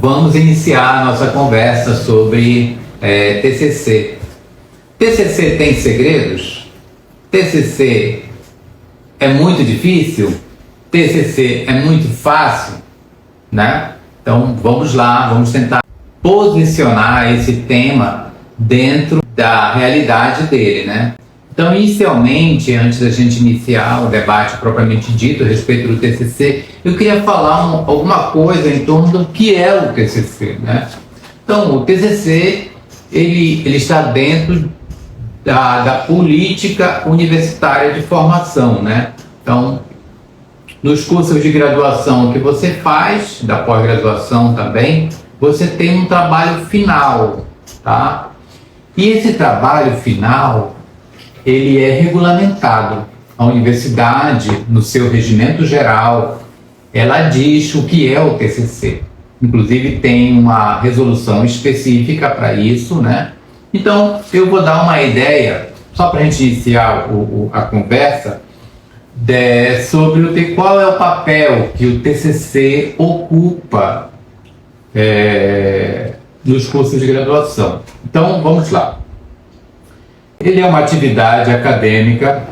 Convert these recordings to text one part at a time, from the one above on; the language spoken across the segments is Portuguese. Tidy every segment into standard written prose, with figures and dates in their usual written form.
Vamos iniciar a nossa conversa sobre TCC. TCC tem segredos? TCC é muito difícil? TCC é muito fácil? Né? Então vamos lá, vamos tentar posicionar esse tema dentro da realidade dele, né? Então, inicialmente, antes da gente iniciar o debate propriamente dito a respeito do TCC, eu queria falar alguma coisa em torno do que é o TCC, né? Então, o TCC, ele está dentro da política universitária de formação, né? Então, nos cursos de graduação que você faz, da pós-graduação também, você tem um trabalho final, tá? E esse trabalho final, ele é regulamentado. A universidade, no seu regimento geral, ela diz o que é o TCC. Inclusive tem uma resolução específica para isso, né? Então, eu vou dar uma ideia, só para a gente iniciar a conversa, sobre qual é o papel que o TCC ocupa nos cursos de graduação. Então, vamos lá. Ele é uma atividade acadêmica,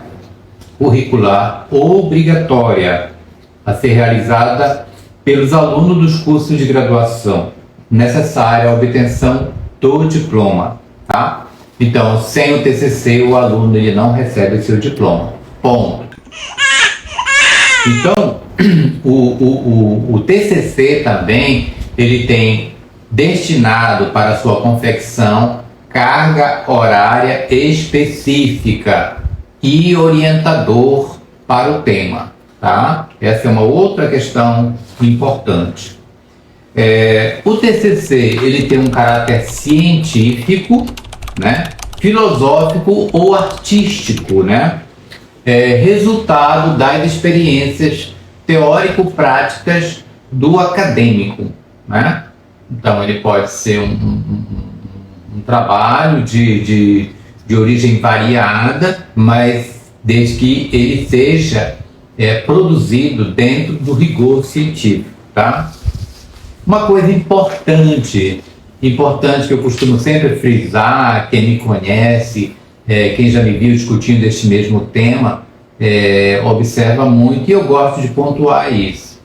curricular, obrigatória a ser realizada pelos alunos dos cursos de graduação, necessária à obtenção do diploma, tá? Então, sem o TCC, o aluno ele não recebe o seu diploma. Ponto. Então, o TCC também, ele tem destinado para a sua confecção carga horária específica e orientador para o tema, tá? Essa é uma outra questão importante. O TCC, ele tem um caráter científico, né? Filosófico ou artístico, né? Resultado das experiências teórico-práticas do acadêmico, né? Então, ele pode ser um trabalho de origem variada, mas desde que ele seja produzido dentro do rigor científico, tá? Uma coisa importante que eu costumo sempre frisar, quem me conhece, quem já me viu discutindo este mesmo tema, observa muito, e eu gosto de pontuar isso.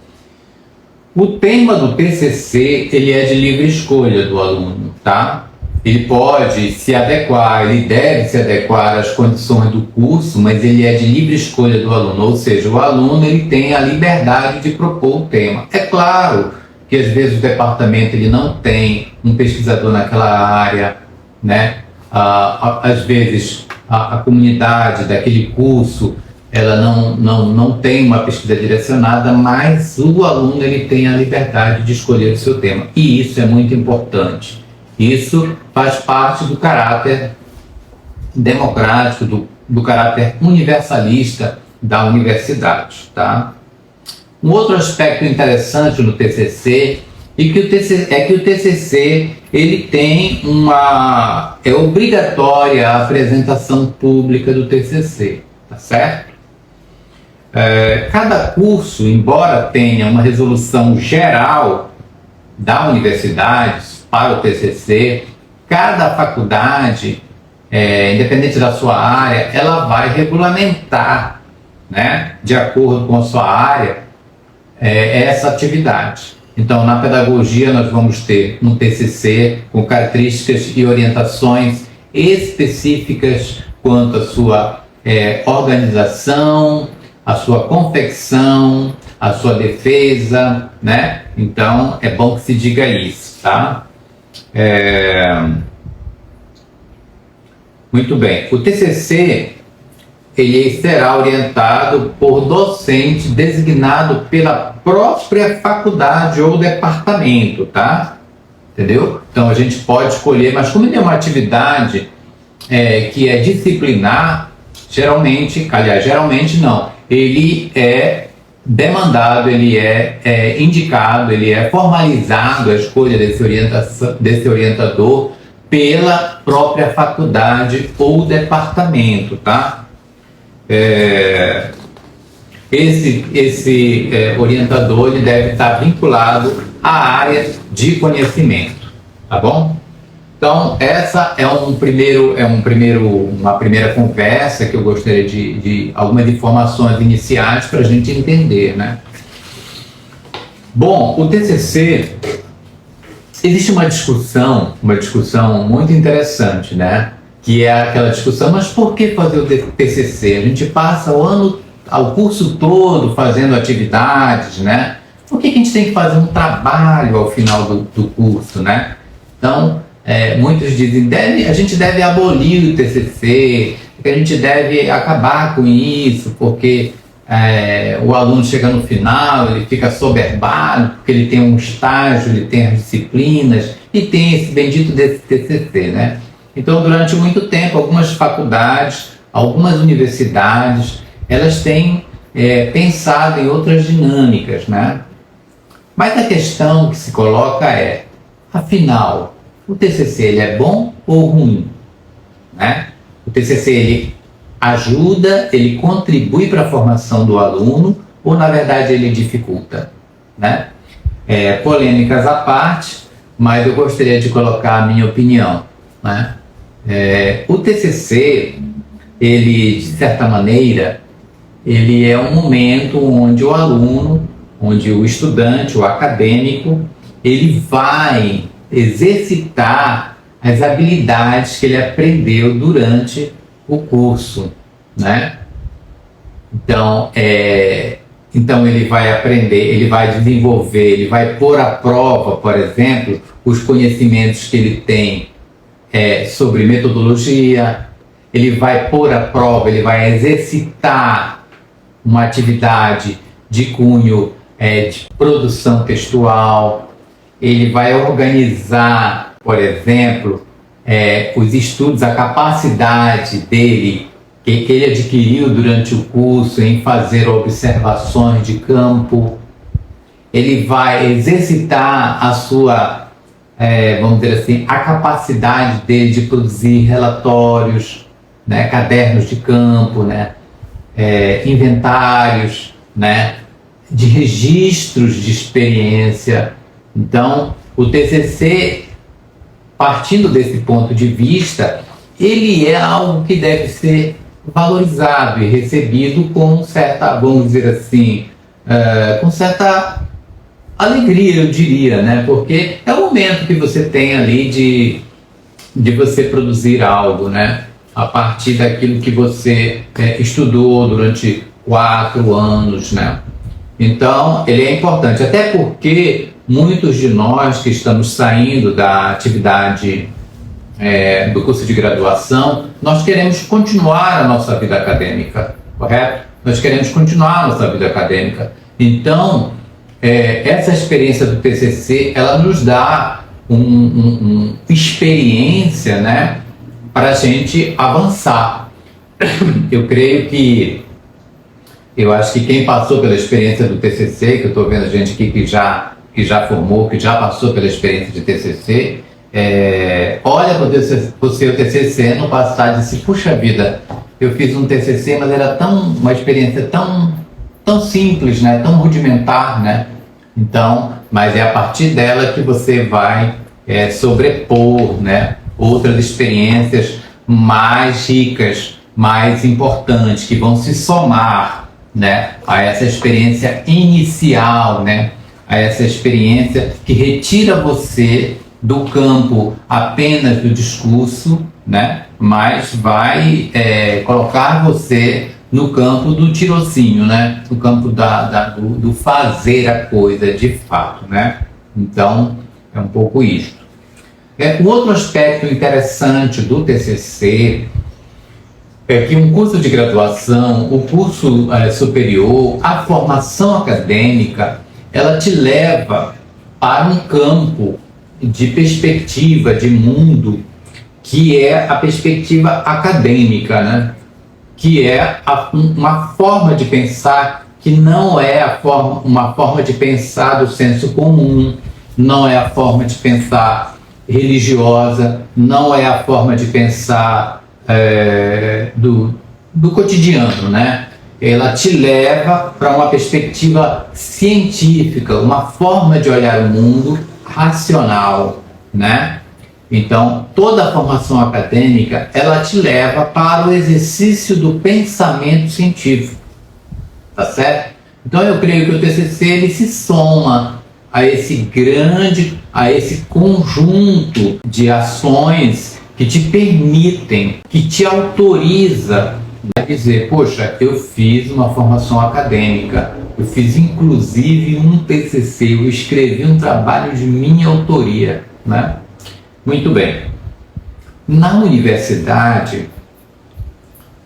O tema do TCC, ele é de livre escolha do aluno, tá? Ele pode se adequar, ele deve se adequar às condições do curso, mas ele é de livre escolha do aluno, ou seja, o aluno ele tem a liberdade de propor o tema. É claro que às vezes o departamento ele não tem um pesquisador naquela área, né? Às vezes a comunidade daquele curso ela não tem uma pesquisa direcionada, mas o aluno ele tem a liberdade de escolher o seu tema, e isso é muito importante. Isso faz parte do caráter democrático, do caráter universalista da universidade, tá? Um outro aspecto interessante no TCC é que o TCC ele tem é obrigatória a apresentação pública do TCC, tá certo? Cada curso, embora tenha uma resolução geral da universidade para o TCC, cada faculdade, independente da sua área, ela vai regulamentar, né, de acordo com a sua área, essa atividade. Então, na pedagogia, nós vamos ter um TCC com características e orientações específicas quanto à sua organização, a sua confecção, a sua defesa, né? Então, é bom que se diga isso, tá? Muito bem. O TCC, ele será orientado por docente designado pela própria faculdade ou departamento, tá? Entendeu? Então, a gente pode escolher, mas como ele é uma atividade que é disciplinar, geralmente não, ele é demandado, ele é indicado, ele é formalizado a escolha desse orientador pela própria faculdade ou departamento, tá? Esse orientador ele deve estar vinculado a área de conhecimento, tá bom? Então, essa é uma primeira conversa que eu gostaria de algumas informações iniciais para a gente entender, né? Bom, o TCC, existe uma discussão muito interessante, né? Que é aquela discussão, mas por que fazer o TCC? A gente passa o curso todo fazendo atividades, né? Por que a gente tem que fazer um trabalho ao final do curso, né? Então, muitos dizem, a gente deve abolir o TCC, que a gente deve acabar com isso, porque o aluno chega no final, ele fica soberbado, porque ele tem um estágio, ele tem as disciplinas, e tem esse bendito desse TCC, né? Então, durante muito tempo, algumas faculdades, algumas universidades, elas têm pensado em outras dinâmicas, né? Mas a questão que se coloca é, afinal, o TCC ele é bom ou ruim? Né? O TCC ele ajuda, ele contribui para a formação do aluno ou, na verdade, ele dificulta? Né? Polêmicas à parte, mas eu gostaria de colocar a minha opinião. Né? O TCC, ele, de certa maneira, ele é um momento onde o aluno, onde o estudante, o acadêmico, ele vai exercitar as habilidades que ele aprendeu durante o curso, né? Então ele vai aprender, ele vai desenvolver, ele vai pôr à prova, por exemplo, os conhecimentos que ele tem sobre metodologia, ele vai pôr à prova, ele vai exercitar uma atividade de cunho de produção textual, ele vai organizar, por exemplo, os estudos, a capacidade dele, que ele adquiriu durante o curso em fazer observações de campo, ele vai exercitar a sua, vamos dizer assim, a capacidade dele de produzir relatórios, né, cadernos de campo, né, inventários, né, de registros de experiência. Então, o TCC, partindo desse ponto de vista, ele é algo que deve ser valorizado e recebido com certa, vamos dizer assim, com certa alegria, eu diria, né? Porque é o momento que você tem ali de você produzir algo, né? A partir daquilo que você estudou durante 4 anos, né? Então, ele é importante, até porque muitos de nós que estamos saindo da atividade do curso de graduação, nós queremos continuar a nossa vida acadêmica, correto? Nós queremos continuar a nossa vida acadêmica. Então, essa experiência do TCC, ela nos dá uma experiência, né, para a gente avançar. Eu acho que quem passou pela experiência do TCC, que eu estou vendo gente aqui que já formou, que já passou pela experiência de TCC, olha para o seu TCC no passado e disse, puxa vida, eu fiz um TCC, mas era uma experiência tão simples, né, tão rudimentar, né? Então, mas é a partir dela que você vai sobrepor, né, outras experiências mais ricas, mais importantes, que vão se somar, né, a essa experiência inicial, né, a essa experiência que retira você do campo apenas do discurso, né, mas vai colocar você no campo do tirocínio, né, no campo do fazer a coisa de fato, né. Então, é um pouco isto. Um outro aspecto interessante do TCC é que um curso de graduação, o curso superior, a formação acadêmica, ela te leva para um campo de perspectiva, de mundo, que é a perspectiva acadêmica, né? Que é uma forma de pensar que não é uma forma de pensar do senso comum, não é a forma de pensar religiosa, não é a forma de pensar do cotidiano, né? ela te leva para uma perspectiva científica, uma forma de olhar o mundo racional, né? Então, toda a formação acadêmica, ela te leva para o exercício do pensamento científico, tá certo? Então, eu creio que o TCC, ele se soma a esse conjunto de ações que te permitem, que te autoriza a dizer, poxa, eu fiz uma formação acadêmica, eu fiz inclusive um TCC, eu escrevi um trabalho de minha autoria, né? Muito bem. Na universidade,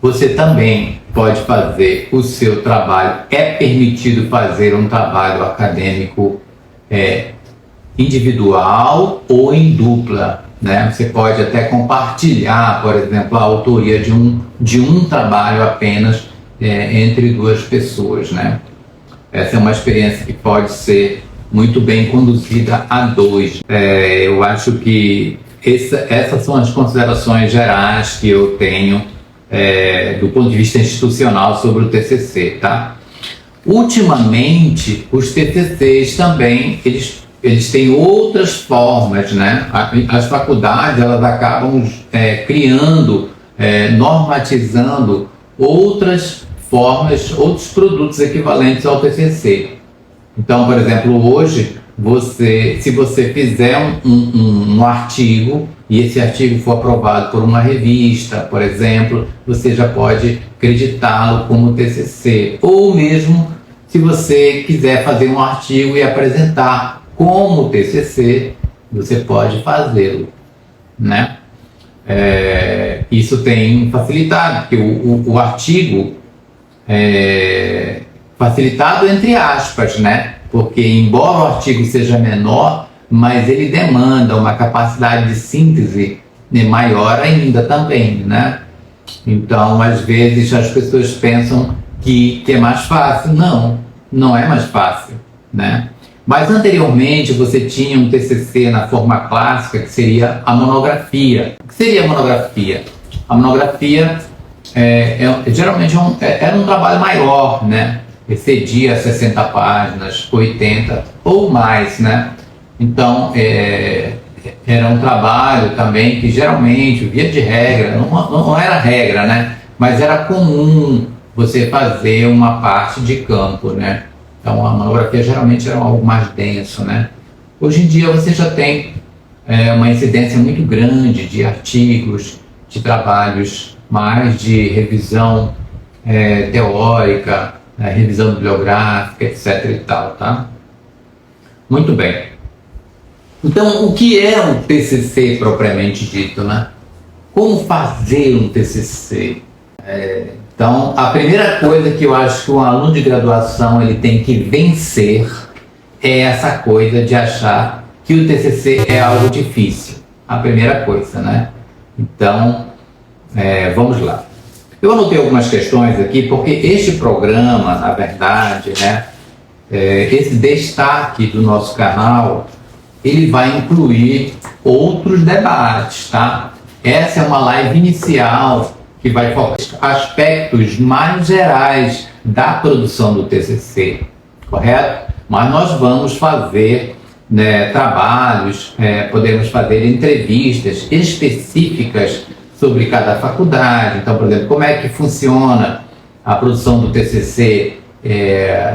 você também pode fazer o seu trabalho, é permitido fazer um trabalho acadêmico individual ou em dupla, né? Você pode até compartilhar, por exemplo, a autoria de um trabalho apenas entre duas pessoas, né? Essa é uma experiência que pode ser muito bem conduzida a dois. Eu acho que essas são as considerações gerais que eu tenho do ponto de vista institucional sobre o TCC, tá? Ultimamente, os TCCs também, eles têm outras formas, né? As faculdades, elas acabam criando, normatizando outras formas, outros produtos equivalentes ao TCC. Então, por exemplo, hoje, se você fizer um artigo e esse artigo for aprovado por uma revista, por exemplo, você já pode acreditá-lo como TCC. Ou mesmo, se você quiser fazer um artigo e apresentar como TCC, você pode fazê-lo, né? Isso tem facilitado, porque o artigo facilitado entre aspas, né? Porque embora o artigo seja menor, mas ele demanda uma capacidade de síntese maior ainda também, né? Então, às vezes as pessoas pensam que é mais fácil. Não é mais fácil, né? Mas anteriormente você tinha um TCC na forma clássica, que seria a monografia. O que seria a monografia? A monografia geralmente era um trabalho maior, né? Excedia 60 páginas, 80 ou mais, né? Então, era um trabalho também que geralmente, via de regra, não era regra, né? Mas era comum você fazer uma parte de campo, né? Então, a monografia geralmente era algo mais denso, né? Hoje em dia você já tem uma incidência muito grande de artigos, de trabalhos mais de revisão teórica, revisão bibliográfica, etc. e tal, tá? Muito bem. Então, o que é um TCC propriamente dito, né? Como fazer um TCC? Então, a primeira coisa que eu acho que um aluno de graduação ele tem que vencer é essa coisa de achar que o TCC é algo difícil. A primeira coisa, né? Então, vamos lá. Eu anotei algumas questões aqui, porque este programa, na verdade, né, esse destaque do nosso canal, ele vai incluir outros debates, tá? Essa é uma live inicial que vai focar aspectos mais gerais da produção do TCC, correto? Mas nós vamos fazer, né, trabalhos, podemos fazer entrevistas específicas sobre cada faculdade. Então, por exemplo, como é que funciona a produção do TCC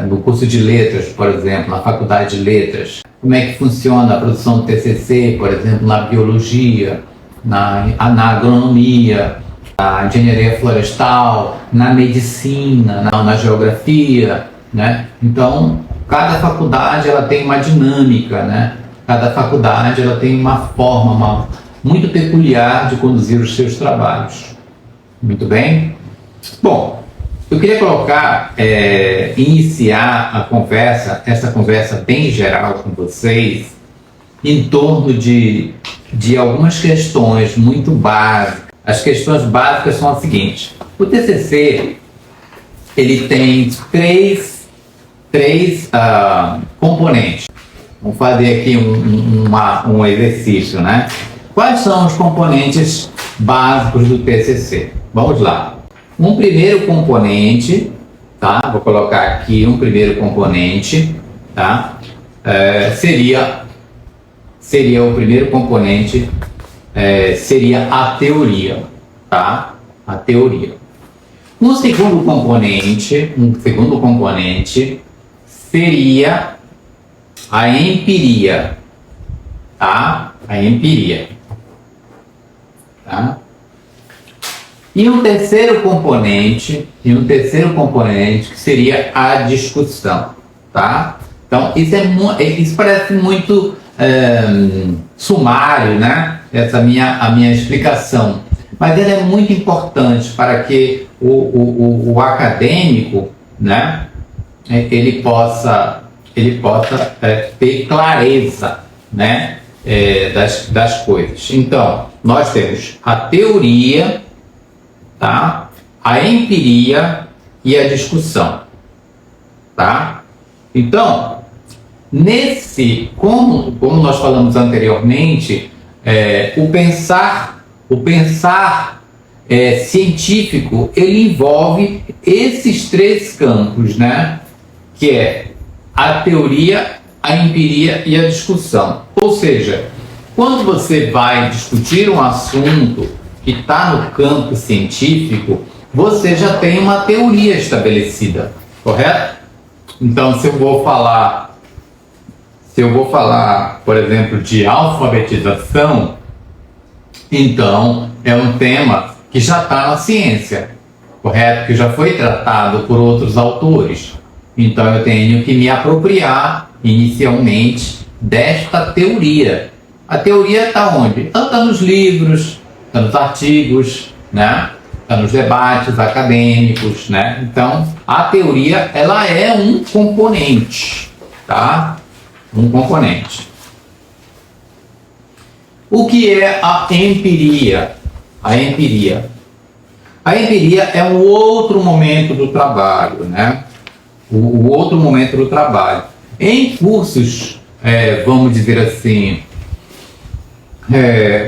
no curso de letras, por exemplo, na faculdade de letras. Como é que funciona a produção do TCC, por exemplo, na biologia, na agronomia, na engenharia florestal, na medicina, na geografia, né? Então, cada faculdade ela tem uma dinâmica, né? Cada faculdade ela tem uma forma muito peculiar de conduzir os seus trabalhos. Muito bem? Bom, eu queria iniciar a conversa, essa conversa bem geral com vocês, em torno de algumas questões muito básicas. As questões básicas são as seguintes. O TCC, ele tem três componentes. Vamos fazer aqui um exercício, né? Quais são os componentes básicos do TCC? Vamos lá. Um primeiro componente tá? Vou colocar aqui um primeiro componente, tá? Seria o primeiro componente, seria a teoria, tá? A teoria. Um segundo componente seria a empiria, tá? A empiria, tá? E um terceiro componente que seria a discussão, tá? Então isso parece muito sumário, né? A minha explicação, mas ela é muito importante para que o acadêmico, né? Ele possa ter clareza, né? Das coisas. Então nós temos a teoria, tá? A empiria e a discussão, tá? Então, como nós falamos anteriormente, o pensar científico, ele envolve esses três campos, né? Que é a teoria, a empiria e a discussão. Ou seja, quando você vai discutir um assunto que está no campo científico, você já tem uma teoria estabelecida, correto? Então, se eu vou falar, por exemplo, de alfabetização, então é um tema que já está na ciência, correto? Que já foi tratado por outros autores. Então eu tenho que me apropriar inicialmente desta teoria. A teoria está onde? Está nos livros, está nos artigos, né? Está nos debates acadêmicos, né? Então a teoria, ela é um componente, tá? Um componente. O que é a empiria? A empiria é um outro momento do trabalho, né? O outro momento do trabalho. Em cursos, vamos dizer assim,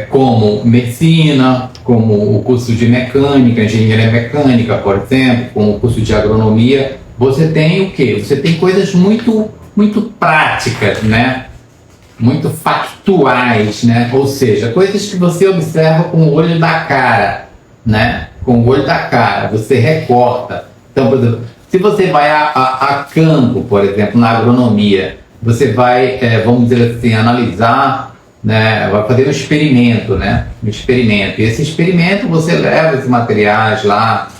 como medicina, como o curso de mecânica, engenharia mecânica, por exemplo, como o curso de agronomia, você tem o quê? Você tem coisas muito práticas, né? Muito factuais, né? Ou seja, coisas que você observa com o olho da cara, né? Com o olho da cara, você recorta. Então, por exemplo, se você vai a campo, por exemplo, na agronomia, você vai, vamos dizer assim, analisar, né? Vai fazer um experimento, né? Um experimento. E esse experimento, você leva esses materiais lá,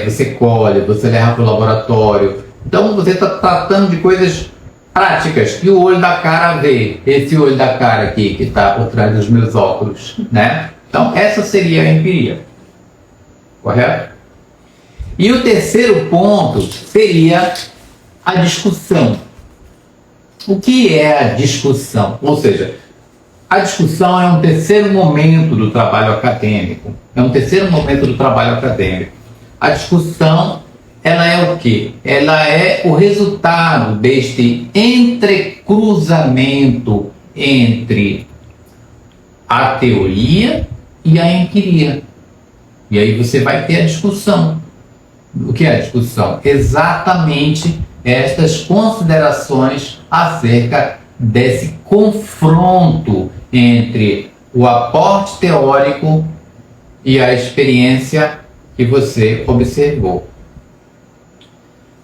você colhe, você leva para o laboratório. Então, você está tratando de coisas práticas que o olho da cara vê. Esse olho da cara aqui, que está por trás dos meus óculos, né? Então, essa seria a empiria. Correto? E o terceiro ponto seria a discussão. O que é a discussão? Ou seja, a discussão é um terceiro momento do trabalho acadêmico. A discussão, ela é o quê? Ela é o resultado deste entrecruzamento entre a teoria e a empiria. E aí você vai ter a discussão. O que é a discussão? Exatamente estas considerações acerca desse confronto entre o aporte teórico e a experiência que você observou.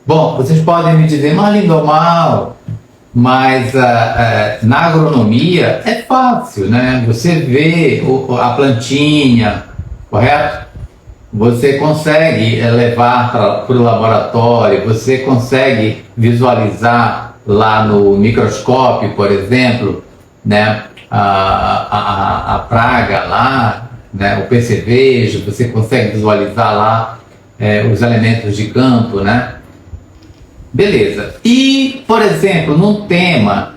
Bom, vocês podem me dizer, mas Lindomar, mas na agronomia é fácil, né? Você vê a plantinha, correto? Você consegue levar para o laboratório, você consegue visualizar lá no microscópio, por exemplo, né? A praga lá, né? O percevejo, você consegue visualizar lá os elementos de campo, né? Beleza. E, por exemplo, num tema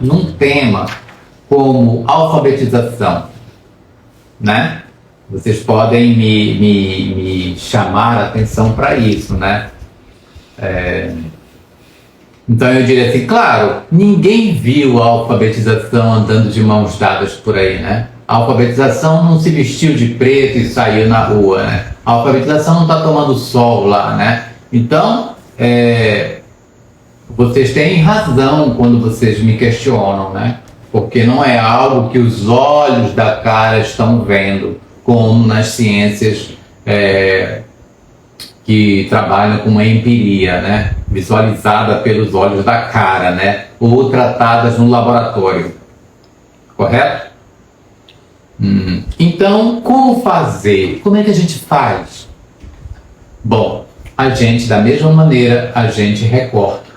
como alfabetização, né? Vocês podem me chamar a atenção para isso, né? Então eu diria assim, claro, ninguém viu a alfabetização andando de mãos dadas por aí, né? A alfabetização não se vestiu de preto e saiu na rua, né? A alfabetização não está tomando sol lá, né? Então, vocês têm razão quando vocês me questionam, né? Porque não é algo que os olhos da cara estão vendo, como nas ciências que trabalham com uma empiria, né? Visualizada pelos olhos da cara, né? Ou tratadas no laboratório, correto? Então, como fazer? Como é que a gente faz? Bom, a gente, da mesma maneira, a gente recorta.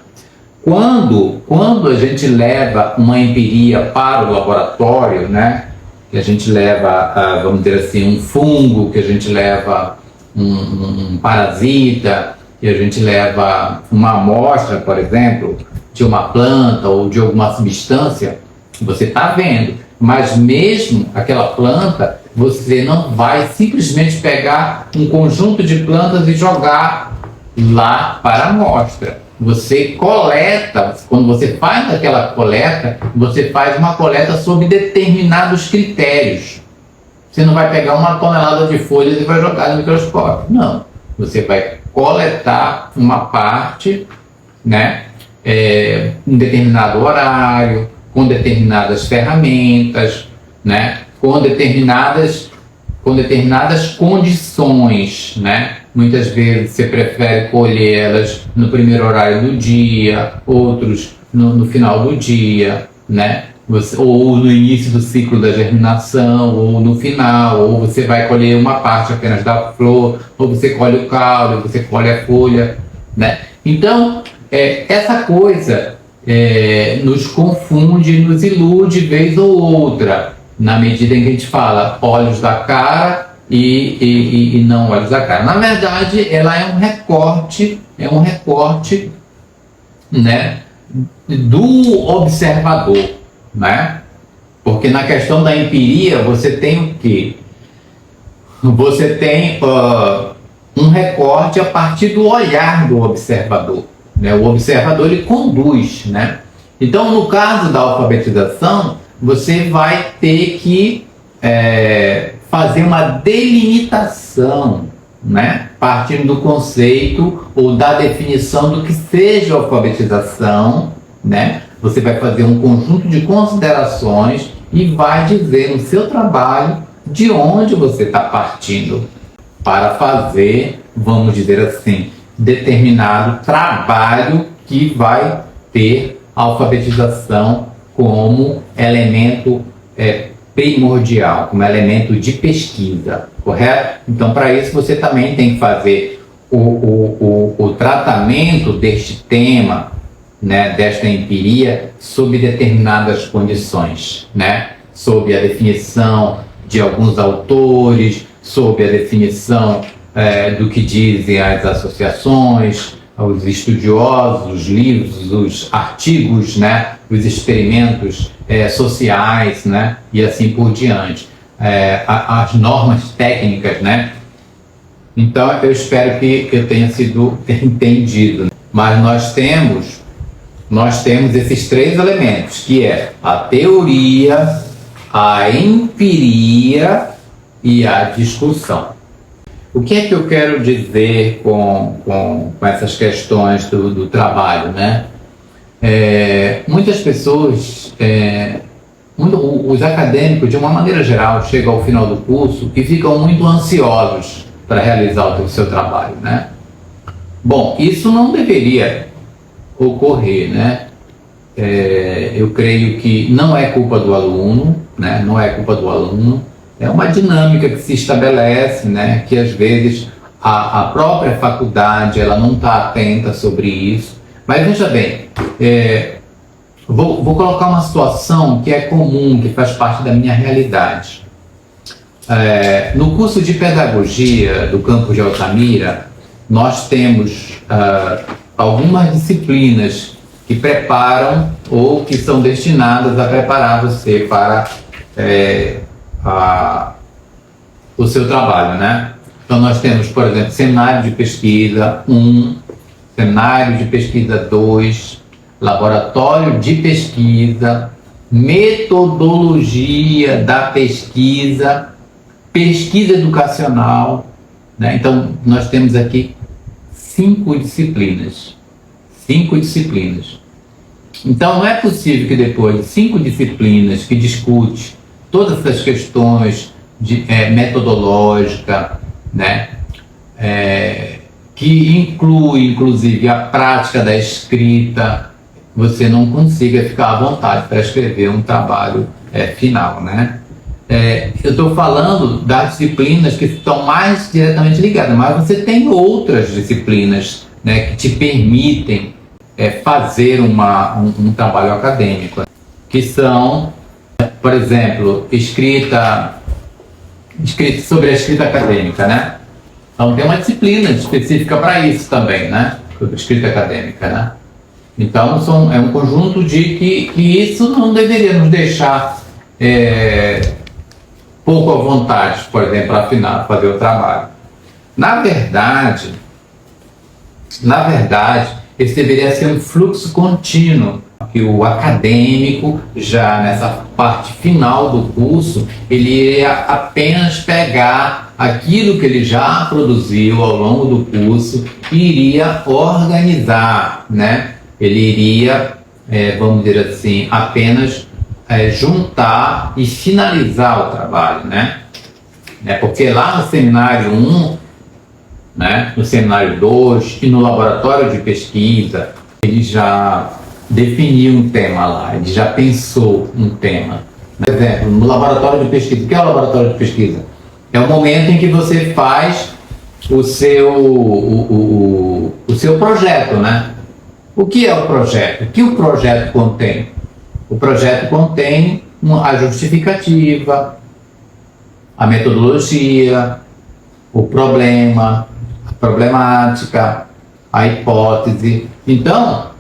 Quando a gente leva uma empiria para o laboratório, né? Que a gente leva, vamos dizer assim, um fungo, que a gente leva um parasita, que a gente leva uma amostra, por exemplo, de uma planta ou de alguma substância, você está vendo. Mas mesmo aquela planta, você não vai simplesmente pegar um conjunto de plantas e jogar lá para a amostra. Você coleta, quando você faz aquela coleta, você faz uma coleta sob determinados critérios. Você não vai pegar uma tonelada de folhas e vai jogar no microscópio. Não. Você vai coletar uma parte, né, em determinado horário, com determinadas ferramentas, né, com determinadas condições, né? Muitas vezes você prefere colhê-las no primeiro horário do dia, outros no final do dia, né? Ou no início do ciclo da germinação, ou no final, ou você vai colher uma parte apenas da flor, ou você colhe o caule, você colhe a folha, né? Então, essa coisa nos confunde, nos ilude vez ou outra, na medida em que a gente fala olhos da cara e não olhos da cara. Na verdade, ela é um recorte, né, do observador, né? Porque na questão da empiria você tem o quê? Você tem um recorte a partir do olhar do observador, né? O observador, ele conduz, né? Então, no caso da alfabetização, você vai ter que fazer uma delimitação, né? Partindo do conceito ou da definição do que seja alfabetização, né? Você vai fazer um conjunto de considerações e vai dizer no seu trabalho de onde você está partindo para fazer, vamos dizer assim, determinado trabalho que vai ter a alfabetização como elemento primordial, como elemento de pesquisa, correto? Então, para isso, você também tem que fazer o tratamento deste tema, né, desta empiria, sob determinadas condições, né? Sob a definição de alguns autores, sob a definição do que dizem as associações, os estudiosos, os livros, os artigos, né, os experimentos sociais, né, e assim por diante, as normas técnicas, né. Então, eu espero que eu tenha sido entendido. Mas nós temos esses três elementos, que é a teoria, a empiria e a discussão. O que é que eu quero dizer com essas questões do trabalho, né? Muitas pessoas, os acadêmicos, de uma maneira geral, chegam ao final do curso e ficam muito ansiosos para realizar o seu trabalho, né? Bom, isso não deveria ocorrer, né? Eu creio que não é culpa do aluno, né? Não é culpa do aluno. É uma dinâmica que se estabelece, né? Que às vezes a própria faculdade ela não está atenta sobre isso. Mas veja bem, vou colocar uma situação que é comum, que faz parte da minha realidade. No curso de pedagogia do campus de Altamira, nós temos algumas disciplinas que preparam ou que são destinadas a preparar você para o seu trabalho, né? Então nós temos, por exemplo, seminário de pesquisa 1, seminário de pesquisa 2, laboratório de pesquisa, metodologia da pesquisa, pesquisa educacional, né? Então nós temos aqui 5 disciplinas. 5 disciplinas. Então, não é possível que depois de 5 disciplinas que discute todas essas questões de metodológica, né, que inclui, inclusive, a prática da escrita, você não consiga ficar à vontade para escrever um trabalho final, né? Eu estou falando das disciplinas que estão mais diretamente ligadas, mas você tem outras disciplinas, né, que te permitem fazer um trabalho acadêmico, que são, por exemplo, escrita sobre a escrita acadêmica, né? Então tem uma disciplina específica para isso também, né? Sobre escrita acadêmica, né? Então é um conjunto de que isso não deveria nos deixar pouco à vontade, por exemplo, para fazer o trabalho. Na verdade, esse deveria ser um fluxo contínuo, que o acadêmico, já nessa parte final do curso, ele iria apenas pegar aquilo que ele já produziu ao longo do curso e iria organizar, né? Ele iria, vamos dizer assim, apenas juntar e finalizar o trabalho, né? Porque lá no seminário 1, né, no seminário 2 e no laboratório de pesquisa, ele já definiu um tema lá, ele já pensou um tema. Por exemplo, no laboratório de pesquisa, o que é o laboratório de pesquisa? É o momento em que você faz o seu projeto, né? O que é o projeto? O que o projeto contém? O projeto contém a justificativa, a metodologia, o problema, a problemática, a hipótese. Então,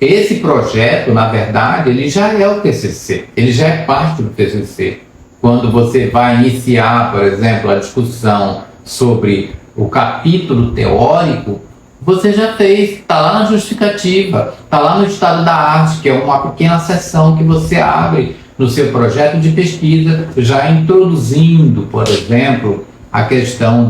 esse projeto, na verdade, ele já é o TCC, ele já é parte do TCC. Quando você vai iniciar, por exemplo, a discussão sobre o capítulo teórico, você já fez, está lá na justificativa, está lá no estado da arte, que é uma pequena seção que você abre no seu projeto de pesquisa, já introduzindo, por exemplo, a questão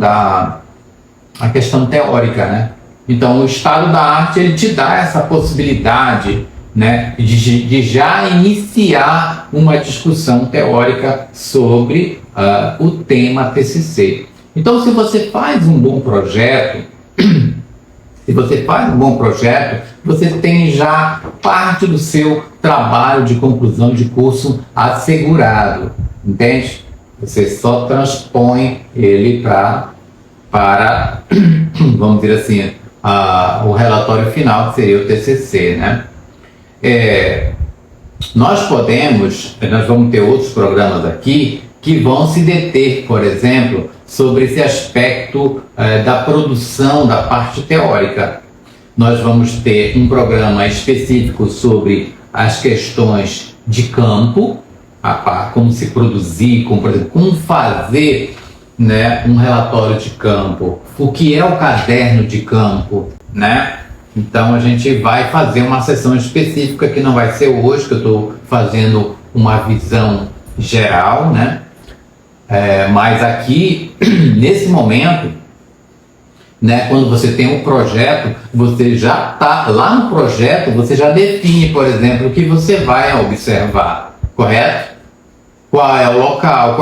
teórica, né? Então, o estado da arte, ele te dá essa possibilidade, né, de já iniciar uma discussão teórica sobre o tema TCC. Então, se você faz um bom projeto, você tem já parte do seu trabalho de conclusão de curso assegurado, entende? Você só transpõe ele para vamos dizer assim, o relatório final, que seria o TCC, né? Nós vamos ter outros programas aqui que vão se deter, por exemplo, sobre esse aspecto da produção da parte teórica. Nós vamos ter um programa específico sobre as questões de campo, como se produzir, por exemplo, como fazer, né, um relatório de campo, o que é o caderno de campo, né? Então a gente vai fazer uma sessão específica, que não vai ser hoje, que eu estou fazendo uma visão geral, né? Mas aqui, nesse momento, né, quando você tem um projeto, você já está lá no projeto, você já define, por exemplo, o que você vai observar, correto? Qual é o local,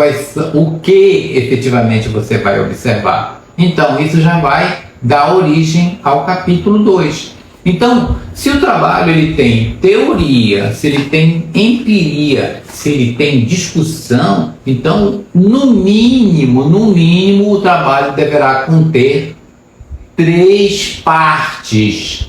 o que efetivamente você vai observar. Então, isso já vai dar origem ao capítulo 2. Então, se o trabalho ele tem teoria, se ele tem empiria, se ele tem discussão, então, no mínimo, o trabalho deverá conter 3 partes,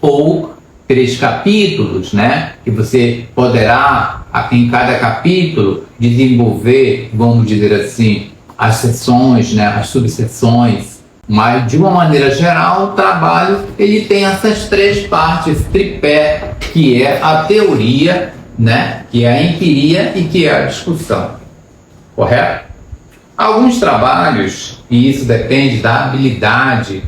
ou 3 capítulos, né? Que você poderá, em cada capítulo, desenvolver, vamos dizer assim, as seções, né? As subseções. Mas, de uma maneira geral, o trabalho ele tem essas 3 partes, tripé, que é a teoria, né? Que é a empiria e que é a discussão. Correto? Alguns trabalhos, e isso depende da habilidade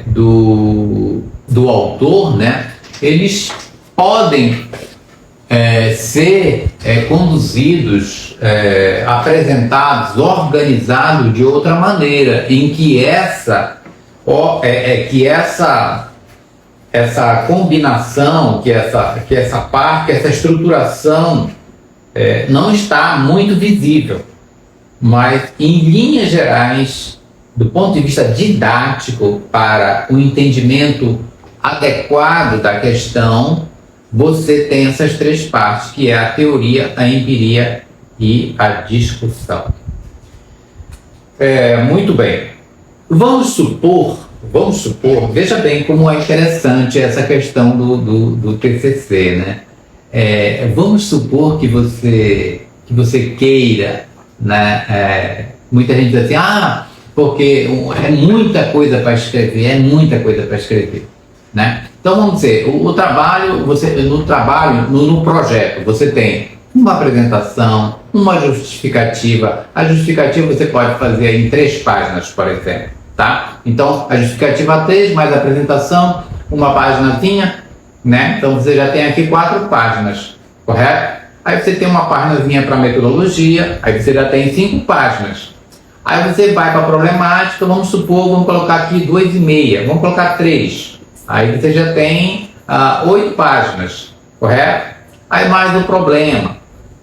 do autor, né? Eles podem ser conduzidos, apresentados, organizados de outra maneira, em que essa combinação, que essa parte, que essa estruturação não está muito visível, mas em linhas gerais, do ponto de vista didático, para o entendimento adequado da questão, você tem essas três partes, que é a teoria, a empiria e a discussão. Muito bem. Vamos supor, veja bem como é interessante essa questão do TCC, né? Vamos supor que você queira, né? Muita gente diz assim, porque é muita coisa para escrever, né? Então vamos dizer, no projeto, você tem uma apresentação, uma justificativa. A justificativa você pode fazer em 3 páginas, por exemplo, tá? Então a justificativa 3 mais a apresentação, uma paginazinha, né? Então você já tem aqui 4 páginas, correto? Aí você tem uma páginazinha para metodologia, aí você já tem 5 páginas. Aí você vai para a problemática, vamos supor, vamos colocar aqui 2,5, vamos colocar 3. Aí você já tem 8 páginas, correto? Aí mais o problema,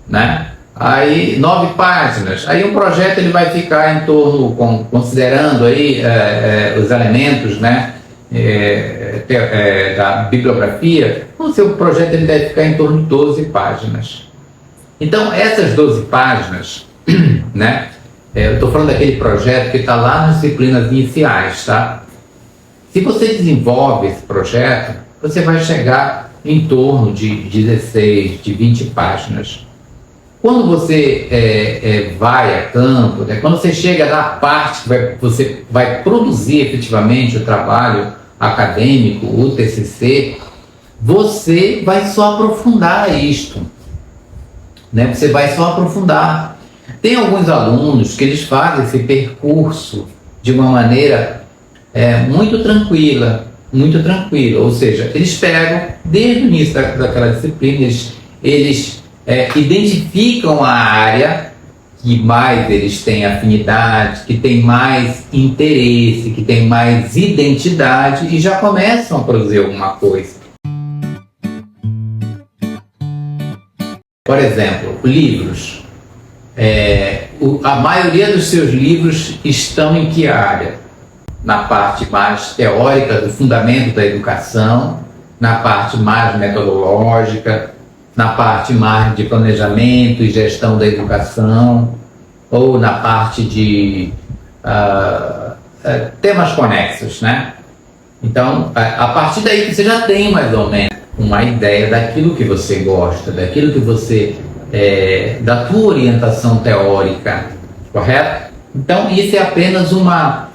né? Aí 9 páginas. Aí o projeto ele vai ficar em torno, considerando aí os elementos, né? Da bibliografia, o seu projeto ele deve ficar em torno de 12 páginas. Então essas 12 páginas, né? Eu estou falando daquele projeto que está lá nas disciplinas iniciais, tá? Se você desenvolve esse projeto, você vai chegar em torno de 16, de 20 páginas. Quando você vai a campo, né, quando você chega na parte que você vai produzir efetivamente o trabalho acadêmico, o TCC, você vai só aprofundar isto, né? Você vai só aprofundar. Tem alguns alunos que eles fazem esse percurso de uma maneira muito tranquila, ou seja, eles pegam desde o início daquela disciplina, eles identificam a área que mais eles têm afinidade, que tem mais interesse, que tem mais identidade e já começam a produzir alguma coisa. Por exemplo, livros. A maioria dos seus livros estão em que área? Na parte mais teórica do fundamento da educação, na parte mais metodológica, na parte mais de planejamento e gestão da educação, ou na parte de temas conexos, né? Então, a partir daí você já tem mais ou menos uma ideia daquilo que você gosta, daquilo que você da tua orientação teórica, correto? Então isso é apenas uma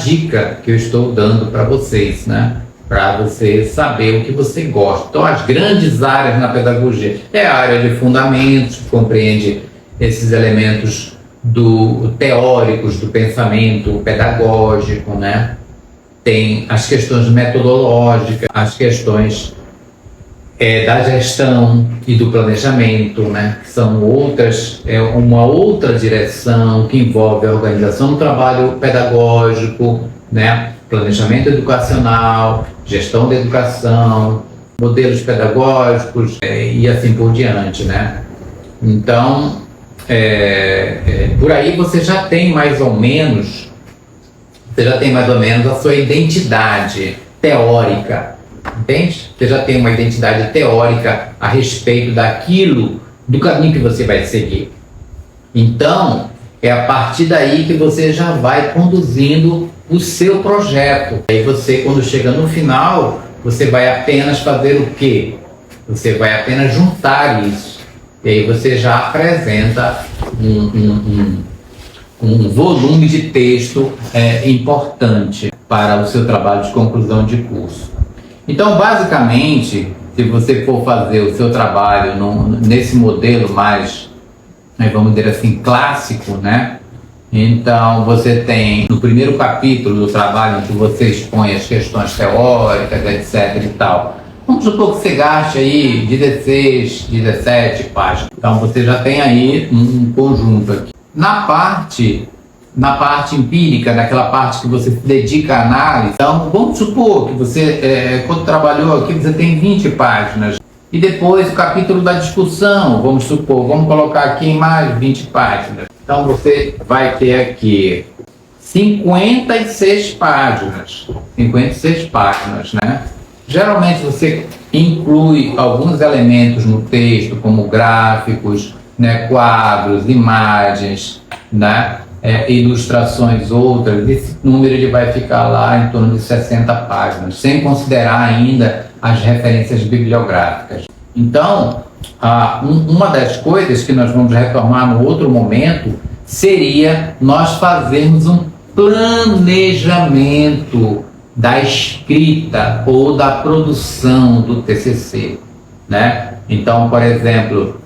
dica que eu estou dando para vocês, né? Para você saber o que você gosta. Então as grandes áreas na pedagogia é a área de fundamentos, que compreende esses elementos teóricos do pensamento pedagógico, né? Tem as questões metodológicas, as questões da gestão e do planejamento, né? Que são uma outra direção que envolve a organização do trabalho pedagógico, né? Planejamento educacional, gestão da educação, modelos pedagógicos e assim por diante, né? Então, por aí você já tem mais ou menos a sua identidade teórica. Entende? Você já tem uma identidade teórica a respeito do caminho que você vai seguir. Então, é a partir daí que você já vai conduzindo o seu projeto. Aí você, quando chega no final, você vai apenas fazer o quê? Você vai apenas juntar isso. E aí você já apresenta um volume de texto importante para o seu trabalho de conclusão de curso. Então, basicamente, se você for fazer o seu trabalho nesse modelo mais, vamos dizer assim, clássico, né? Então, você tem no primeiro capítulo do trabalho, onde você expõe as questões teóricas, etc. e tal, Vamos supor que você gaste aí 16, 17 páginas. Então você já tem aí um conjunto aqui. Na parte empírica, naquela parte que você se dedica à análise, então vamos supor que você, quando trabalhou aqui, você tem 20 páginas. E depois o capítulo da discussão, vamos supor, vamos colocar aqui em mais 20 páginas. Então você vai ter aqui 56 páginas. 56 páginas, né? Geralmente você inclui alguns elementos no texto, como gráficos, né, quadros, imagens, né, ilustrações outras. Esse número ele vai ficar lá em torno de 60 páginas, sem considerar ainda as referências bibliográficas. Então, uma das coisas que nós vamos retomar no outro momento seria nós fazermos um planejamento da escrita ou da produção do TCC, né? Então, por exemplo,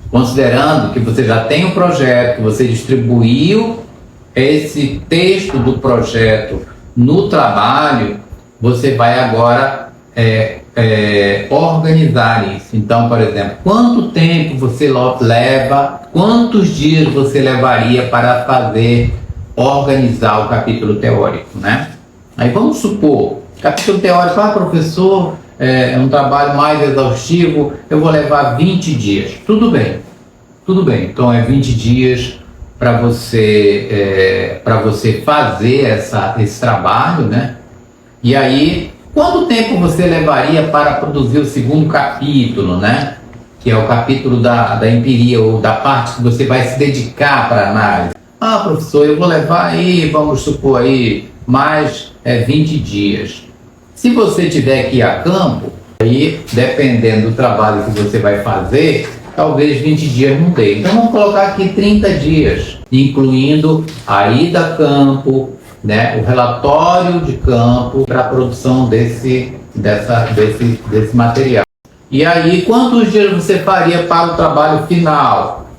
considerando que você já tem um projeto, você distribuiu esse texto do projeto no trabalho, você vai agora organizar isso. Então, por exemplo, quanto tempo você leva, quantos dias você levaria para organizar o capítulo teórico, né? Aí vamos supor, capítulo teórico, professor, é um trabalho mais exaustivo, eu vou levar 20 dias. Tudo bem. Então é 20 dias para você fazer esse trabalho, né? E aí, quanto tempo você levaria para produzir o segundo capítulo, né? Que é o capítulo da empiria, ou da parte que você vai se dedicar para a análise. Professor, eu vou levar aí, vamos supor aí, mais 20 dias. Se você tiver que ir a campo, aí, dependendo do trabalho que você vai fazer, talvez 20 dias não dê. Então vamos colocar aqui 30 dias, incluindo a ida a campo, né, o relatório de campo para a produção desse material. E aí, quantos dias você faria para o trabalho final,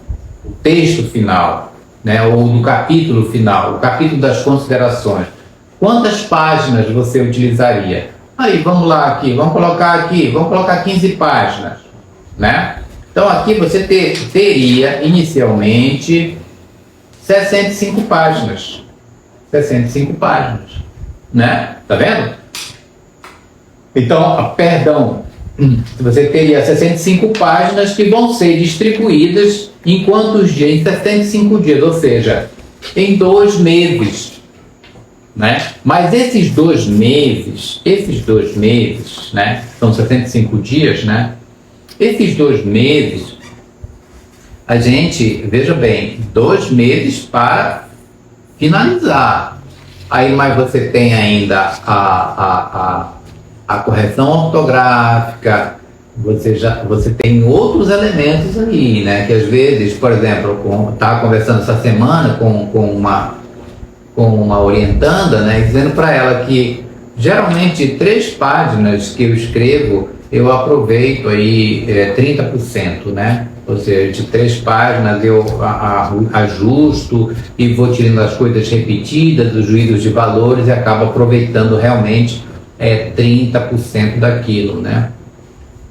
o texto final, né, ou do capítulo final, o capítulo das considerações? Quantas páginas você utilizaria? Aí, vamos colocar 15 páginas, né? Então aqui você teria inicialmente 65 páginas. 65 páginas, né? Tá vendo? Então, você teria 65 páginas que vão ser distribuídas em quantos dias? Em 65 dias, ou seja, em 2 meses. Né? Mas esses 2 meses, né? São 65 dias, né? Esses 2 meses, a gente, veja bem, 2 meses para finalizar. Aí, mas você tem ainda a correção ortográfica, você tem outros elementos aí, né? Que às vezes, por exemplo, estava conversando essa semana com uma orientanda, né? Dizendo para ela que geralmente 3 páginas que eu escrevo, eu aproveito aí 30%, né? Ou seja, de 3 páginas eu ajusto e vou tirando as coisas repetidas, os juízos de valores, e acabo aproveitando realmente 30% daquilo, né?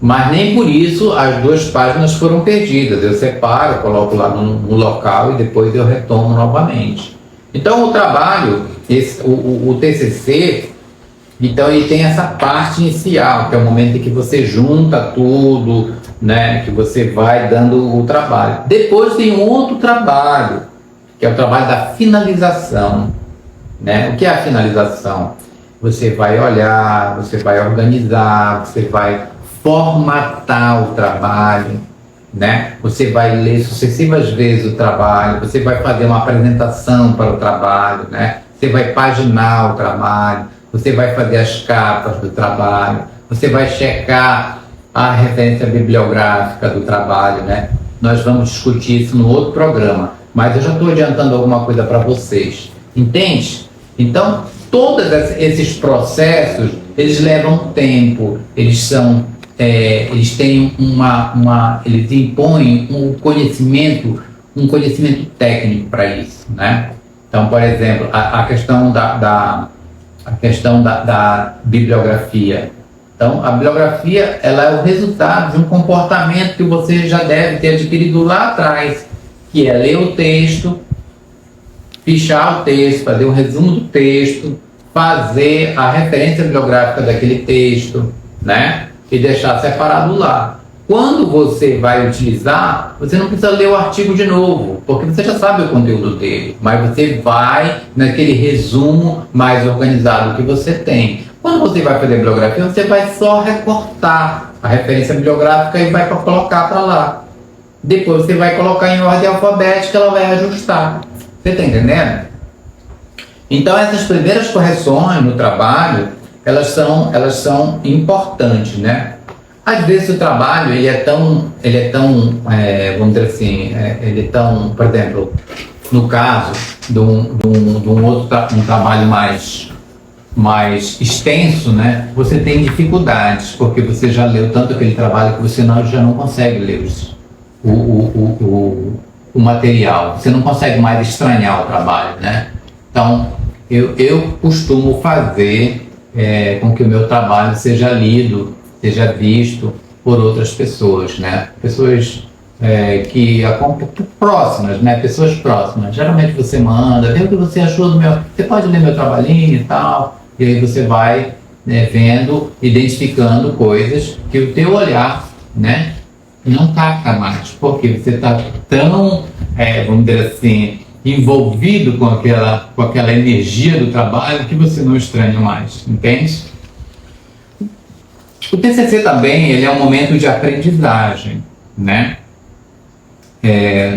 Mas nem por isso as 2 páginas foram perdidas. Eu separo, coloco lá no local e depois eu retomo novamente. Então o trabalho, o TCC, então ele tem essa parte inicial, que é o momento em que você junta tudo, né, que você vai dando o trabalho. Depois tem um outro trabalho, que é o trabalho da finalização, né? O que é a finalização? Você vai olhar, você vai organizar, você vai formatar o trabalho, né? Você vai ler sucessivas vezes o trabalho, você vai fazer uma apresentação para o trabalho, né? Você vai paginar o trabalho, você vai fazer as capas do trabalho, você vai checar a referência bibliográfica do trabalho, né? Nós vamos discutir isso no outro programa, mas eu já estou adiantando alguma coisa para vocês, entende? Então, todos esses processos, eles levam tempo, eles têm eles impõem um conhecimento técnico para isso, né? Então, por exemplo, a questão da bibliografia, Então, a bibliografia, ela é o resultado de um comportamento que você já deve ter adquirido lá atrás, que é ler o texto, fichar o texto, fazer um resumo do texto, fazer a referência bibliográfica daquele texto, né? E deixar separado lá. Quando você vai utilizar, você não precisa ler o artigo de novo, porque você já sabe o conteúdo dele, mas você vai naquele resumo mais organizado que você tem. Quando você vai fazer bibliografia, você vai só recortar a referência bibliográfica e vai colocar para lá. Depois você vai colocar em ordem alfabética, ela vai ajustar. Você está entendendo? Então essas primeiras correções no trabalho, elas são importantes, né? Às vezes o trabalho ele é tão vamos dizer assim, ele é tão, por exemplo, no caso de um trabalho mais extenso, né? Você tem dificuldades porque você já leu tanto aquele trabalho que você já não consegue ler o material, você não consegue mais estranhar o trabalho, né? Então eu costumo fazer com que o meu trabalho seja lido, seja visto por outras pessoas, né? Pessoas próximas, né? Pessoas próximas. Geralmente você manda, vê o que você achou do meu... Você pode ler meu trabalhinho e tal, e aí você vai vendo, identificando coisas que o teu olhar, né, não capta mais, porque você está tão, vamos dizer assim, envolvido com aquela energia do trabalho que você não estranha mais, entende? O TCC também ele é um momento de aprendizagem, né?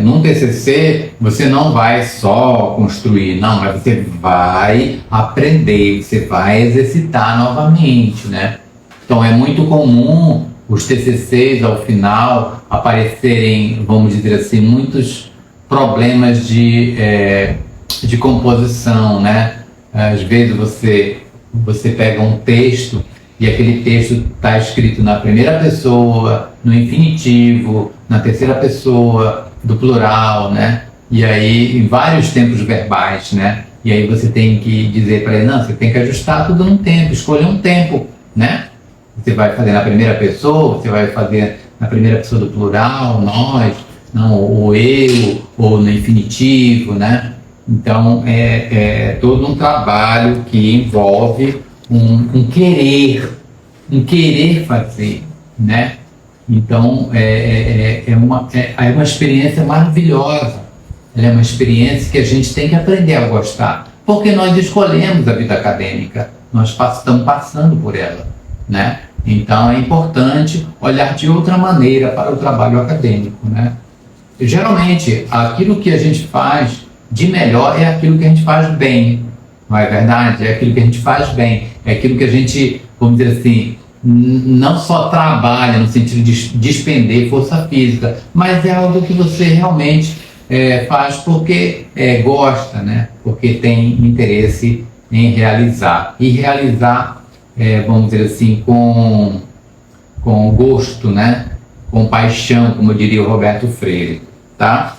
Num TCC você não vai só construir, não, mas você vai aprender, você vai exercitar novamente, né? Então é muito comum os TCCs ao final aparecerem, vamos dizer assim, muitos problemas de composição, né? Às vezes você pega um texto e aquele texto está escrito na primeira pessoa, no infinitivo, na terceira pessoa, do plural, né? E aí, em vários tempos verbais, né? E aí você tem que dizer para ele, não, você tem que ajustar tudo num tempo, escolher um tempo, né? Você vai fazer na primeira pessoa, você vai fazer na primeira pessoa do plural, nós, não, o eu, ou no infinitivo, né? Então, é todo um trabalho que envolve um querer fazer, né? Então é uma experiência maravilhosa. Ela é uma experiência que a gente tem que aprender a gostar, porque nós escolhemos a vida acadêmica, nós estamos passando por ela, né? Então é importante olhar de outra maneira para o trabalho acadêmico, né? E, geralmente aquilo que a gente faz de melhor é aquilo que a gente faz bem. Não é verdade? É aquilo que a gente faz bem, é aquilo que a gente, vamos dizer assim, não só trabalha no sentido de despender força física, mas é algo que você realmente faz porque gosta, né? Porque tem interesse em realizar. E realizar, vamos dizer assim, com gosto, né? Com paixão, como diria o Roberto Freire, tá?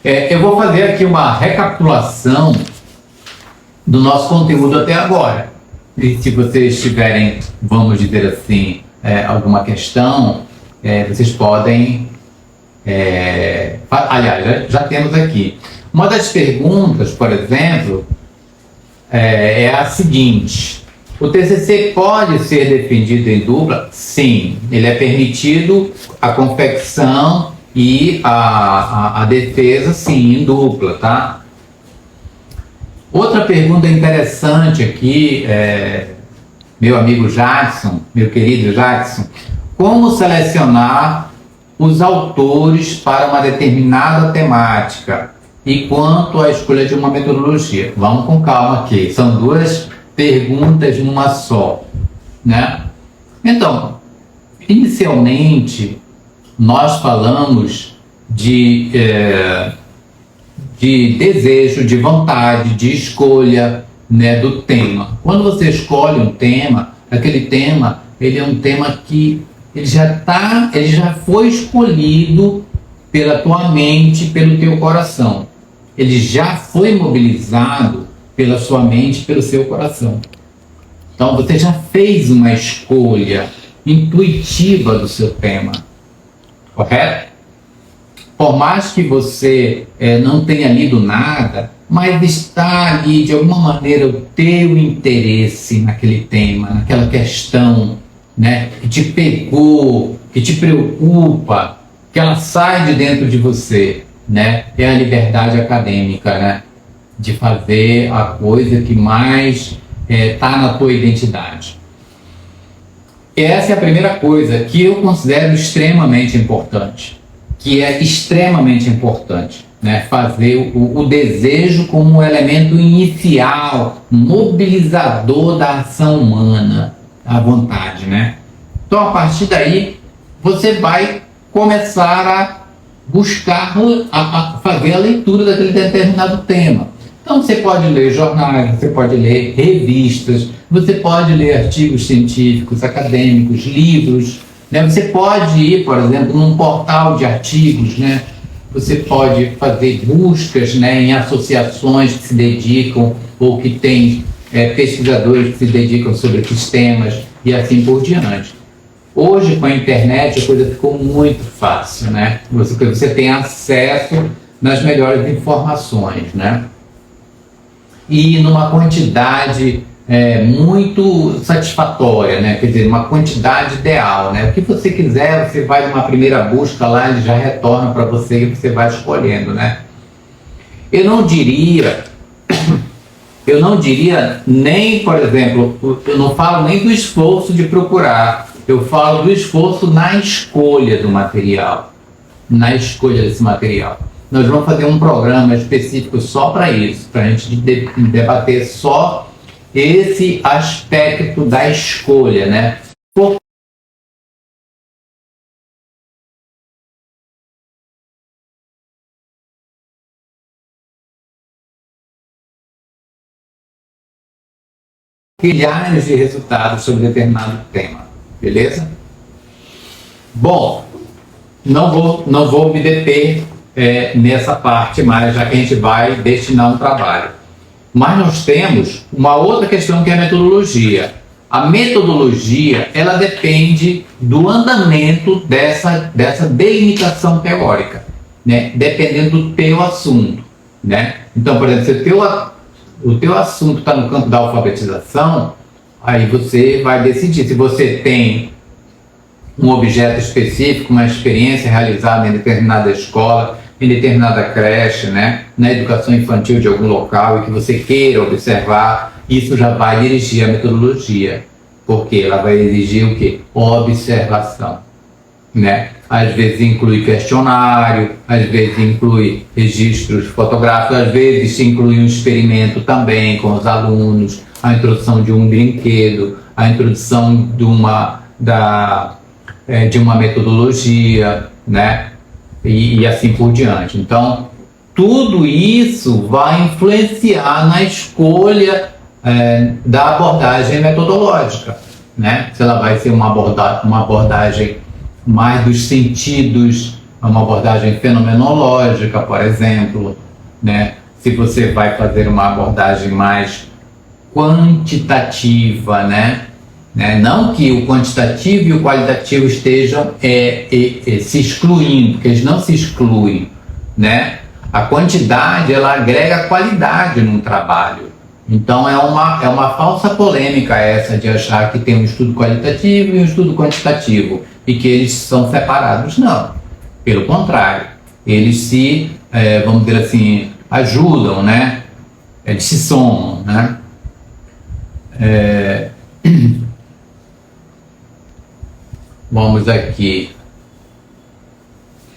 Eu vou fazer aqui uma recapitulação do nosso conteúdo até agora. E se vocês tiverem, vamos dizer assim, alguma questão, vocês podem... aliás, já temos aqui. Uma das perguntas, por exemplo, é a seguinte: o TCC pode ser defendido em dupla? Sim, ele é permitido a confecção e a defesa, sim, em dupla, tá? Outra pergunta interessante aqui, meu amigo Jackson, meu querido Jackson: como selecionar os autores para uma determinada temática e quanto à escolha de uma metodologia? Vamos com calma aqui, são duas perguntas numa só, né? Então, inicialmente, nós falamos de desejo, de vontade, de escolha, né, do tema. Quando você escolhe um tema, aquele tema, ele é um tema que ele já foi escolhido pela tua mente, pelo teu coração. Ele já foi mobilizado pela sua mente, pelo seu coração. Então você já fez uma escolha intuitiva do seu tema, correto? Por mais que você não tenha lido nada, mas está ali de alguma maneira o teu interesse naquele tema, naquela questão, né, que te pegou, que te preocupa, que ela sai de dentro de você, né? É a liberdade acadêmica, né? De fazer a coisa que mais está na tua identidade. Essa é a primeira coisa que eu considero extremamente importante, que é extremamente importante, né? Fazer o desejo como um elemento inicial, mobilizador da ação humana, a vontade, né? Então, a partir daí, você vai começar a buscar, a fazer a leitura daquele determinado tema. Então, você pode ler jornais, você pode ler revistas, você pode ler artigos científicos, acadêmicos, livros, né? Você pode ir, por exemplo, num portal de artigos, né? Você pode fazer buscas, né, em associações que se dedicam ou que têm pesquisadores que se dedicam sobre esses temas e assim por diante. Hoje, com a internet, a coisa ficou muito fácil, né? Você tem acesso nas melhores informações, né? E numa quantidade muito satisfatória, né? Quer dizer, uma quantidade ideal, né? O que você quiser, você vai numa primeira busca lá, ele já retorna para você e você vai escolhendo, né? Eu não diria nem, por exemplo, eu não falo nem do esforço de procurar, eu falo do esforço na escolha do material, na escolha desse material. Nós vamos fazer um programa específico só para isso, para a gente debater só esse aspecto da escolha, né? Milhares de resultados sobre determinado tema, beleza? Bom, não vou me deter nessa parte mais, já que a gente vai destinar um trabalho. Mas nós temos uma outra questão que é a metodologia. A metodologia, ela depende do andamento dessa delimitação teórica, né? Dependendo do teu assunto, né? Então, por exemplo, se o teu assunto está no campo da alfabetização, aí você vai decidir se você tem um objeto específico, uma experiência realizada em determinada escola, em determinada creche, né, na educação infantil de algum local e que você queira observar, isso já vai dirigir a metodologia, porque ela vai exigir o quê? Observação, né? Às vezes inclui questionário, às vezes inclui registros fotográficos, às vezes inclui um experimento também com os alunos, a introdução de um brinquedo, a introdução de uma metodologia, né? E assim por diante. Então, tudo isso vai influenciar na escolha da abordagem metodológica, né? Se ela vai ser uma abordagem mais dos sentidos, uma abordagem fenomenológica, por exemplo, né? Se você vai fazer uma abordagem mais quantitativa, né? Não que o quantitativo e o qualitativo estejam se excluindo, porque eles não se excluem, né? A quantidade, ela agrega qualidade num trabalho. Então é uma falsa polêmica essa de achar que tem um estudo qualitativo e um estudo quantitativo e que eles são separados. Não, pelo contrário, eles se, vamos dizer assim, ajudam, né? Eles se somam, né? Vamos aqui.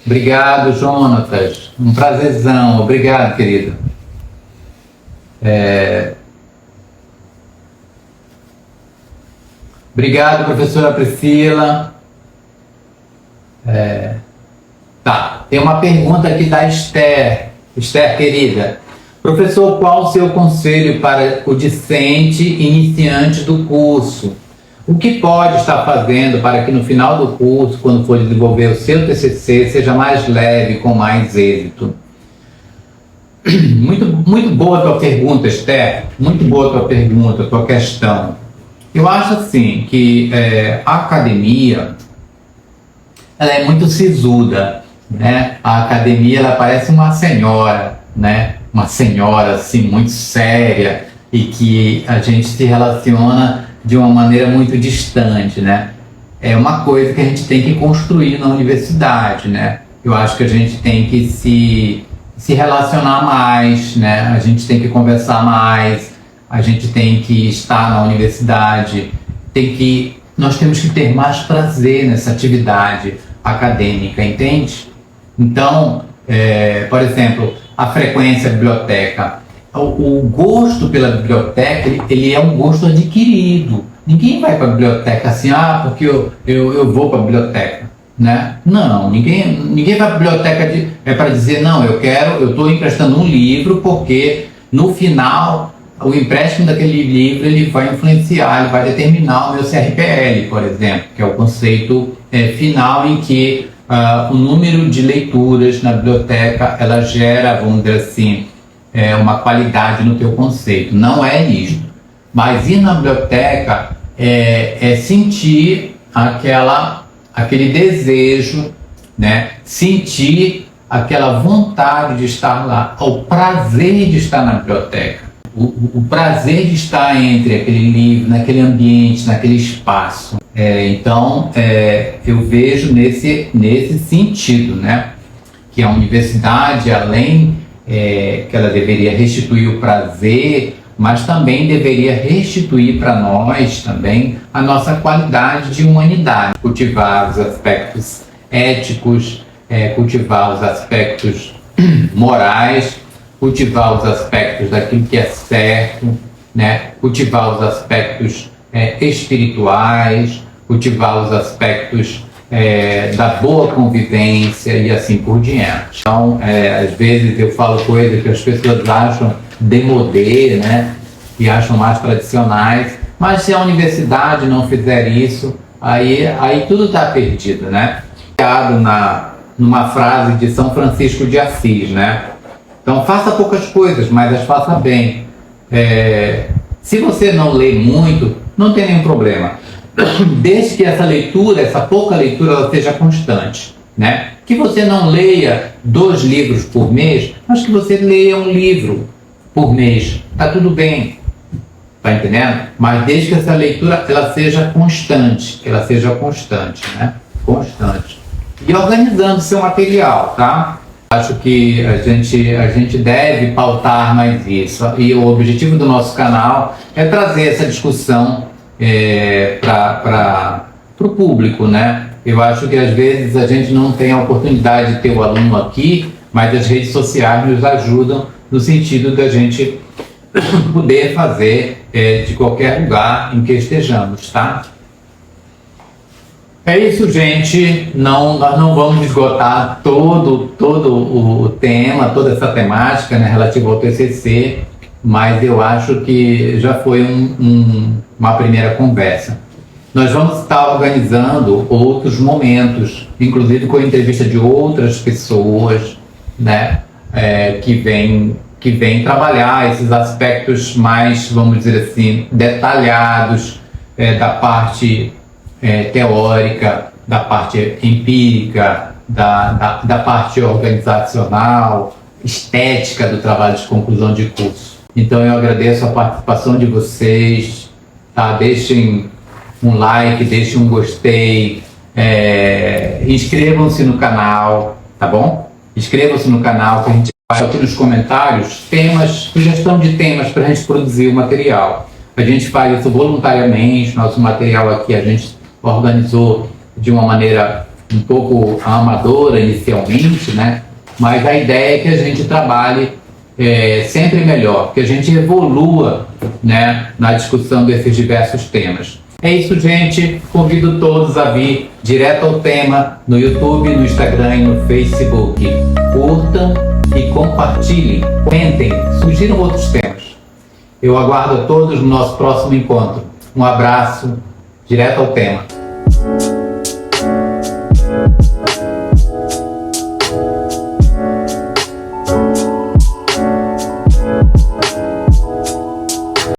Obrigado, Jonatas. Um prazerzão. Obrigado, querido. Obrigado, professora Priscila. Tá. Tem uma pergunta aqui da Esther. Esther, querida. Professor, qual o seu conselho para o discente iniciante do curso? O que pode estar fazendo para que no final do curso, quando for desenvolver o seu TCC, seja mais leve, com mais êxito? Muito boa a tua pergunta, Esther. Muito boa a tua pergunta, a tua questão. Eu acho assim que a academia ela é muito sisuda, né? A academia ela parece uma senhora, né? Uma senhora assim muito séria e que a gente se relaciona de uma maneira muito distante, né? É uma coisa que a gente tem que construir na universidade, né? Eu acho que a gente tem que se relacionar mais, né? A gente tem que conversar mais, a gente tem que estar na universidade, nós temos que ter mais prazer nessa atividade acadêmica, entende? Então, por exemplo, a frequência à biblioteca. O gosto pela biblioteca, ele é um gosto adquirido. Ninguém vai para a biblioteca assim, porque eu vou para a biblioteca, né? Não, ninguém vai para a biblioteca para dizer, não, eu estou emprestando um livro porque no final o empréstimo daquele livro ele vai influenciar, ele vai determinar o meu CRPL, por exemplo, que é o conceito final em que o número de leituras na biblioteca ela gera, vamos dizer assim, uma qualidade no teu conceito. Não é isto. Mas ir na biblioteca é sentir aquele desejo, né? Sentir aquela vontade de estar lá, o prazer de estar na biblioteca, o prazer de estar entre aquele livro, naquele ambiente, naquele espaço. Então, eu vejo nesse sentido, né? Que a universidade, além que ela deveria restituir o prazer, mas também deveria restituir para nós também a nossa qualidade de humanidade, cultivar os aspectos éticos, cultivar os aspectos morais, cultivar os aspectos daquilo que é certo, né? Cultivar os aspectos espirituais, cultivar os aspectos da boa convivência e assim por diante. Então, às vezes eu falo coisas que as pessoas acham démodé, né? E acham mais tradicionais, mas se a universidade não fizer isso, aí tudo está perdido, né? Numa frase de São Francisco de Assis, né? Então faça poucas coisas, mas as faça bem. Se você não lê muito, não tem nenhum problema. Desde que essa pouca leitura, ela seja constante, né? Que você não leia 2 livros por mês, mas que você leia um livro por mês. Tá tudo bem, tá entendendo? Mas desde que essa leitura ela seja constante, né? Constante. E organizando seu material, tá? Acho que a gente deve pautar mais isso. E o objetivo do nosso canal é trazer essa discussão para o público, né? Eu acho que às vezes a gente não tem a oportunidade de ter o aluno aqui, mas as redes sociais nos ajudam no sentido da gente poder fazer de qualquer lugar em que estejamos, tá? É isso, gente. Nós não vamos esgotar todo o tema, toda essa temática, né, relativa ao TCC, mas eu acho que já foi uma primeira conversa. Nós vamos estar organizando outros momentos, inclusive com a entrevista de outras pessoas, né, que vêm trabalhar esses aspectos mais, vamos dizer assim, detalhados da parte teórica, da parte empírica, da parte organizacional, estética do trabalho de conclusão de curso. Então eu agradeço a participação de vocês, tá? Deixem um like, deixem um gostei, inscrevam-se no canal, tá bom? Inscrevam-se no canal que a gente faz aqui nos comentários sugestão de temas para a gente produzir o material. A gente faz isso voluntariamente, nosso material aqui a gente organizou de uma maneira um pouco amadora inicialmente, né? Mas a ideia é que a gente trabalhe sempre melhor, que a gente evolua, né, na discussão desses diversos temas. É isso, gente. Convido todos a vir direto ao tema no YouTube, no Instagram e no Facebook. Curtam e compartilhem, comentem, sugiram outros temas. Eu aguardo a todos no nosso próximo encontro. Um abraço, direto ao tema.